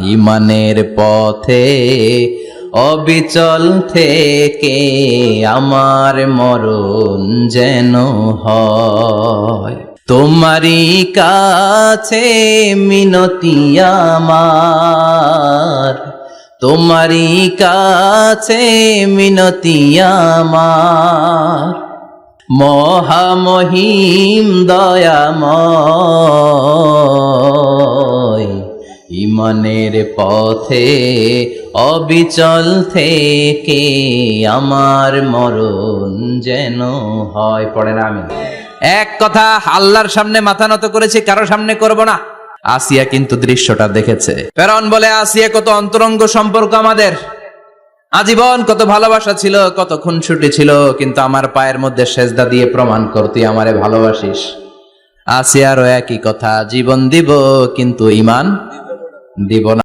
ইমানের পথে অবিচল থেকে আমার মরণ যেন হয়। তোমারই কাছে মিনতি আমার, তোমারই কাছে মিনতি আমার, মহামহিম দয়াময়, ইমানের পথে অবিচল থেকে আমার মরণ যেন হয়। পড়েন আমিন। এক কথা, আল্লাহর সামনে মাথা নত করেছি, কারো সামনে করব না। আসিয়া কিন্তু দৃশ্যটা দেখেছে। ফেরাউন বলে, আসিয়া কত অন্তরঙ্গ সম্পর্ক আমাদের, আজীবন কত ভালোবাসা ছিল, কত খুনসুটি ছিল, কিন্তু আমার পায়ের মধ্যে সেজদা দিয়ে প্রমাণ কর তুই আমারে ভালোবাসিস। আসিয়ারও একই কথা, জীবন দিব কিন্তু ঈমান দিব না।